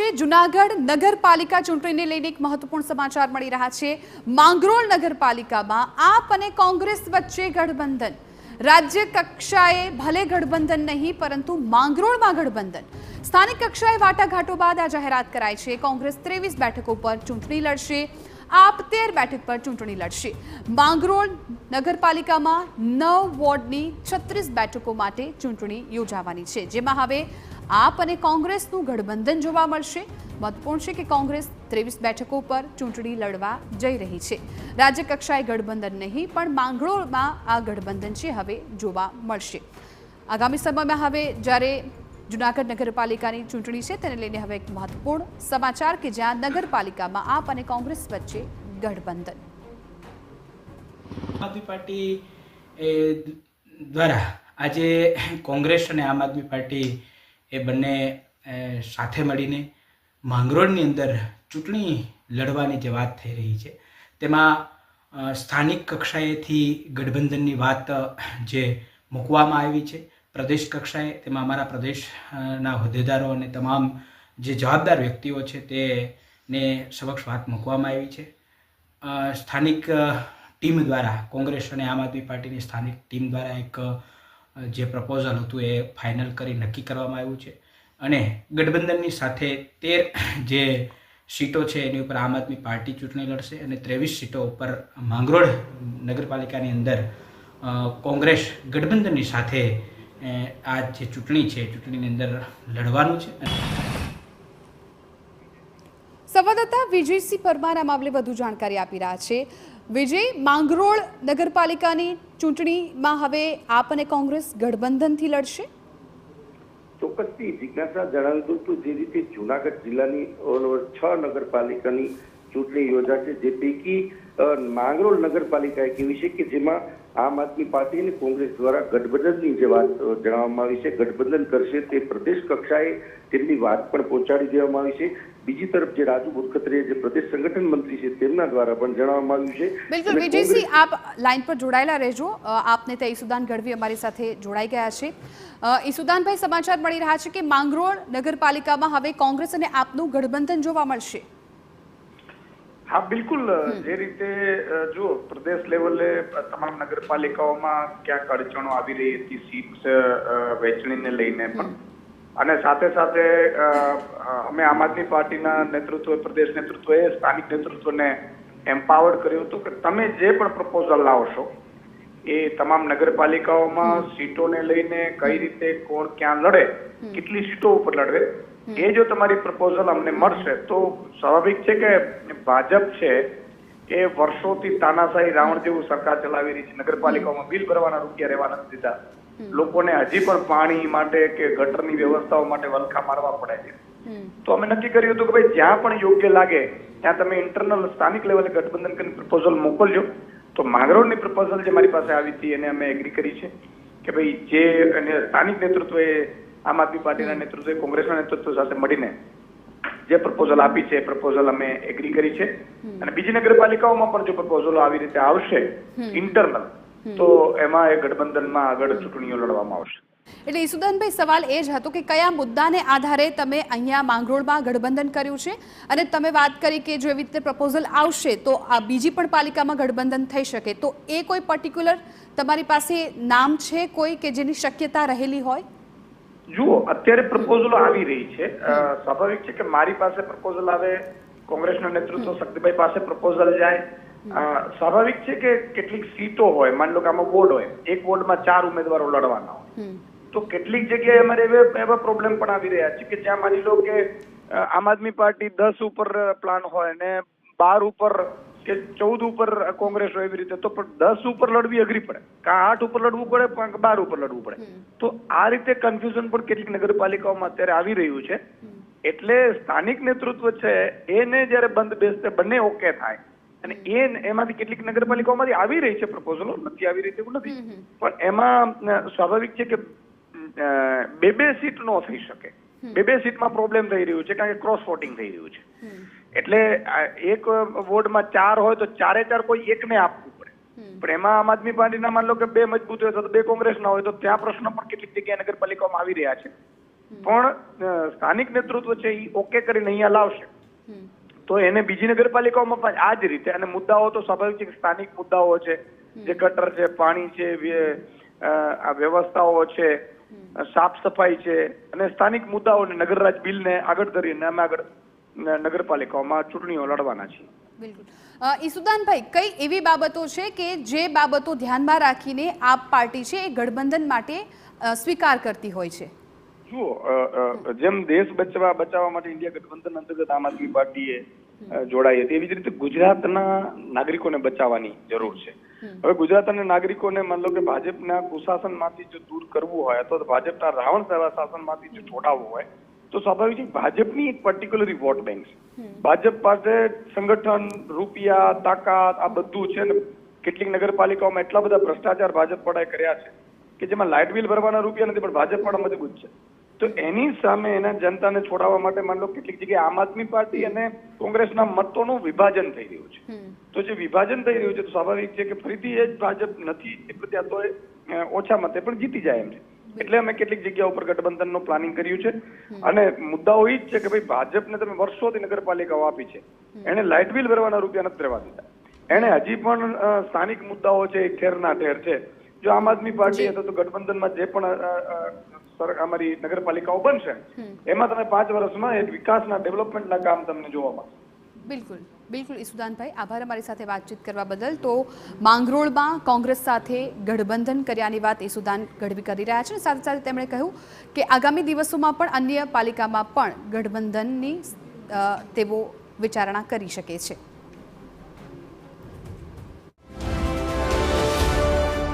છે જૂનાગઢ નગરપાલિકા ચૂંટણીને લઈને એક મહત્વપૂર્ણ સમાચાર મળી રહ્યા છે। માંગરોળ નગરપાલિકામાં આપ અને કોંગ્રેસ વચ્ચે ગઠબંધન। રાજ્ય કક્ષાએ ભલે ગઠબંધન નહીં પરંતુ માંગરોળમાં ગઠબંધન। સ્થાનિક કક્ષાએ વાટાઘાટો બાદ આ જાહેરાત કરાઈ છે। કોંગ્રેસ 23 બેઠકો પર ચૂંટણી લડશે, આપ 13 બેઠક પર ચૂંટણી લડશે। માંગરોળ નગરપાલિકામાં 9 વોર્ડની 36 બેઠકો માટે ચૂંટણી યોજાવાની છે, જેમાં હવે આપ અને કોંગ્રેસનું ગઠબંધન જોવા મળશે। મહત્વપૂર્ણ છે કે કોંગ્રેસ 23 બેઠકો પર ચૂંટણી લડવા જઈ રહી છે। રાજ્ય કક્ષાએ ગઠબંધન નહીં પણ માંગરોળમાં આ ગઠબંધન છે હવે જોવા મળશે। આગામી સમયમાં હવે જ્યારે જૂનાગઢ નગરપાલિકાની ચૂંટણી છે તેને લઈને હવે એક મહત્વપૂર્ણ સમાચાર કે જ્યાં નગરપાલિકામાં આપ અને કોંગ્રેસ વચ્ચે ગઠબંધન। આમ આદમી પાર્ટી દ્વારા આજે કોંગ્રેસ અને આમ આદમી પાર્ટી એ બંને સાથે મળીને માંગરોળની અંદર ચૂંટણી લડવાની જે વાત થઈ રહી છે તેમાં સ્થાનિક કક્ષાએથી ગઠબંધનની વાત જે મૂકવામાં આવી છે પ્રદેશ કક્ષાએ, તેમાં અમારા પ્રદેશના હોદ્દેદારો અને તમામ જે જવાબદાર વ્યક્તિઓ છે તેને સમક્ષ વાત મૂકવામાં આવી છે। સ્થાનિક ટીમ દ્વારા કોંગ્રેસ અને આમ આદમી પાર્ટીની સ્થાનિક ટીમ દ્વારા એક જે પ્રપોઝલ હતું એ ફાઇનલ કરી નક્કી કરવામાં આવ્યું છે અને ગઠબંધનની સાથે 13 જે સીટો છે એની ઉપર આમ આદમી પાર્ટી ચૂંટણી લડશે અને 23 સીટો ઉપર માંગરોળ નગરપાલિકાની અંદર કોંગ્રેસ ગઠબંધનની સાથે આ જે ચૂંટણી છે ચૂંટણીની અંદર લડવાનું છે। સંવાદદાતા વિજયસિંહ પરમાર આ મામલે વધુ જાણકારી આપી રહ્યા છે। વિજય, માંગરોળ નગરપાલિકાની ચૂંટણીમાં હવે આપ અને કોંગ્રેસ ગઠબંધનથી લડશે? ચોક્કસથી જિજ્ઞાસા જણાવી દઉં તો જે રીતે જૂનાગઢ જિલ્લાની 6 નગરપાલિકાની ચૂંટણી યોજાશે, જે પૈકી માંગરોળ નગરપાલિકા એક એવી છે કે જેમાં આમ આદમી પાર્ટી અને કોંગ્રેસ દ્વારા ગઠબંધનની જે વાત જણાવવામાં આવી છે, ગઠબંધન કરશે તે પ્રદેશ કક્ષાએ તેમની વાત પણ પહોંચાડી દેવામાં આવી છે। બીજી તરફ જે રાજુ બોરખત્રીયા જે પ્રદેશ સંગઠન મંત્રી છે તેમના દ્વારા પણ જણાવવામાં આવ્યું છે। બિલકુલ વિજયસિંહ, આપ લાઈન પર જોડાયેલા રહેજો। આપને તે ઈસુદાન ગઢવી અમારી સાથે જોડાઈ ગયા છે। ઈસુદાનભાઈ, સમાચાર મળી રહ્યા છે કે માંગરોળ નગરપાલિકામાં હવે કોંગ્રેસ અને આપનું ગઠબંધન જોવા મળશે। હા બિલકુલ, જે રીતે જો પ્રદેશ લેવલે તમામ નગરપાલિકાઓમાં ક્યાંક અડચણો આવી રહી હતી સીટ વહેંચણીને લઈને પણ, અને સાથે સાથે અમે આમ આદમી પાર્ટીના નેતૃત્વ, પ્રદેશ નેતૃત્વએ સ્થાનિક નેતૃત્વને એમ્પાવર્ડ કર્યું હતું કે તમે જે પણ પ્રપોઝલ લાવશો એ તમામ નગરપાલિકાઓમાં સીટોને લઈને કઈ રીતે કોણ ક્યાં લડે, કેટલી સીટો ઉપર લડવે, એ જો તમારી પ્રપોઝલ અમને મળશે તો સ્વાભાવિક છે કે ભાજપ છે એ વર્ષોથી તાનાશાહી રાવણ જેવું સરકાર ચલાવી રહી છે। નગરપાલિકાઓમાં બિલ ભરવાના રૂપિયા રહેવા નથી દીધા, લોકોને હજી પણ પાણી માટે કે ગટરની વ્યવસ્થાઓ માટે વલખા મારવા પડે છે। તો અમે નક્કી કર્યું હતું કે ભાઈ જ્યાં પણ યોગ્ય લાગે ત્યાં તમે ઇન્ટરનલ સ્થાનિક લેવલે ગઠબંધન કરીને પ્રપોઝલ મોકલજો। તો માંગરોળની પ્રપોઝલ જે મારી પાસે આવી હતી એને અમે એગ્રી કરી છે કે ભાઈ જે સ્થાનિક નેતૃત્વએ આમ આદમી પાર્ટીના નેતૃત્વએ કોંગ્રેસના નેતૃત્વ સાથે મળીને જે પ્રપોઝલ આપી છે એ પ્રપોઝલ અમે એગ્રી કરી છે। અને બીજી નગરપાલિકાઓમાં પણ જો પ્રપોઝલો આવી રીતે આવશે ઇન્ટરનલ તો એમાં એ ગઠબંધનમાં આગળ ચૂંટણીઓ લડવામાં આવશે। એટલે ઈસુદાનભાઈ, સવાલ એ જ હતો કે કયા મુદ્દાને આધારે તમે અહીંયા માંગરોળમાં ગઠબંધન કર્યું છે, અને તમે વાત કરી કે જો એવી રીતે પ્રપોઝલ આવશે તો આ બીજી પણ પાલિકામાં ગઠબંધન થઈ શકે, તો એ કોઈ પર્ટિક્યુલર તમારી પાસે નામ છે કોઈ કે જેની શક્યતા રહેલી હોય? જુઓ, અત્યારે પ્રપોઝલો આવી રહી છે, સ્વાભાવિક છે કે મારી પાસે પ્રપોઝલ આવે, કોંગ્રેસના નેતૃત્વ શક્તિભાઈ પાસે પ્રપોઝલ જાય, સ્વાભાવિક છે કે કેટલીક સીટો હોય, માની લો કે આમાં વોર્ડ હોય, એક વોર્ડમાં 4 ઉમેદવારો લડવાના હોય, તો કેટલીક જગ્યાએ અમારે એવા પ્રોબ્લેમ પણ આવી રહ્યા છે કે જ્યાં માની લો કે આમ આદમી પાર્ટી 10 ઉપર પ્લાન હોય ને 12 ઉપર કે 14 ઉપર કોંગ્રેસ હોય, એવી રીતે તો પણ 10 ઉપર લડવી અઘરી પડે, કાં 8 ઉપર લડવું પડે, કાં 12 ઉપર લડવું પડે। તો આ રીતે કન્ફ્યુઝન પણ કેટલીક નગરપાલિકાઓમાં અત્યારે આવી રહ્યું છે। એટલે સ્થાનિક નેતૃત્વ છે એને જયારે બંધ બેસતે બંને ઓકે થાય, અને એમાંથી કેટલીક નગરપાલિકાઓમાંથી આવી રહી છે પ્રપોઝલો, નથી આવી રહી એવું નથી, પણ એમાં સ્વાભાવિક છે કે 2 સીટ નો થઈ શકે, 2 સીટમાં પ્રોબ્લેમ થઈ રહ્યું છે કારણ કે ક્રોસ વોટિંગ થઈ રહ્યું છે। એટલે એક વોર્ડમાં 4 હોય તો 4 કોઈ એકને આપવું પડે, પણ એમાં આમ આદમી પાર્ટીના માન લો કે 2 મજબૂત હોય તો 2 કોંગ્રેસના હોય, તો ત્યાં પ્રશ્ન પણ કેટલીક જગ્યાએ નગરપાલિકામાં આવી રહ્યા છે। પણ સ્થાનિક નેતૃત્વ છે એ ઓકે કરીને અહીંયા લાવશે તો એને બીજી નગરપાલિકાઓમાં પણ આ જ રીતે, અને મુદ્દાઓ તો સ્વાભાવિક છે કે સ્થાનિક મુદ્દાઓ છે, જે ગટર છે, પાણી છે, આ વ્યવસ્થાઓ છે, સાફ સફાઈ છે, અને સ્થાનિક મુદ્દાઓને નગરરાજ બિલને આગળ ધરીને અમે આગળ નગરપાલિકાઓમાં ચૂંટણીઓ લડવાના છીએ. બિલકુલ. ઈસુદાનભાઈ, કઈ એવી બાબતો છે કે જે બાબતો ધ્યાનમાં રાખીને આપ પાર્ટી છે એ ગઠબંધન માટે સ્વીકાર કરતી હોય છે? જુઓ, જેમ દેશ બચાવવા માટે ઇન્ડિયા ગઠબંધન અંતર્ગત આમ આદમી પાર્ટીએ જોડાઈ હતી, એવી જ રીતે ગુજરાતના નાગરિકોને બચાવવાની જરૂર છે. હવે ગુજરાતના નાગરિકોને માન લો કે ભાજપના કુશાસનમાંથી જો દૂર કરવું હોય અથવા ભાજપના રાવણ સેવા શાસનમાંથી જો છોડાવવું હોય તો સ્વાભાવિક છે ભાજપની એક પર્ટિક્યુલર વોટ બેંક છે. ભાજપ પાસે સંગઠન, રૂપિયા, તાકાત આ બધું છે ને કેટલીક નગરપાલિકાઓમાં એટલા બધા ભ્રષ્ટાચાર ભાજપ વડાએ કર્યા છે કે જેમાં લાઇટ બિલ ભરવાના રૂપિયા નથી પણ ભાજપ વાળા મજબૂત છે. તો એની સામે એના જનતાને છોડાવવા માટે માન લો કેટલીક જગ્યાએ આમ આદમી પાર્ટી અને કોંગ્રેસના મતોનું વિભાજન થઈ રહ્યું છે. તો જે વિભાજન થઈ રહ્યું છે તો સ્વાભાવિક છે કે ફરીથી એ જ ભાજપ નથી એટલે ત્યાં તો ઓછા મતે પણ જીતી જાય એમ છે. એટલે અમે કેટલીક જગ્યા ઉપર ગઠબંધનનું પ્લાનિંગ કર્યું છે અને મુદ્દાઓ એ જ છે કે ભાઈ ભાજપને તમે વર્ષોથી નગરપાલિકાઓ આપી છે, એને લાઇટ બિલ ભરવાના રૂપિયા નથી રહેવા દીધા, એને હજી પણ સ્થાનિક મુદ્દાઓ છે એ ઠેરના ઠેર છે. જો આમ આદમી પાર્ટી હતો તો ગઠબંધનમાં જે પણ અમારી નગરપાલિકાઓ બનશે એમાં તમે 5 વર્ષમાં એક વિકાસના ડેવલપમેન્ટના કામ તમને જોવા મળશે. બિલકુલ બિલકુલ. ઈસુદાનભાઈ, આભાર અમારી સાથે વાતચીત કરવા બદલ. તો માંગરોળમાં કોંગ્રેસ સાથે ગઠબંધન કર્યાની વાત ઈસુદાન ગઢવી કરી રહ્યા છે. સાથે સાથે તેમણે કહ્યું કે આગામી દિવસોમાં પણ અન્ય પાલિકામાં પણ ગઠબંધનની તેઓ વિચારણા કરી શકે છે.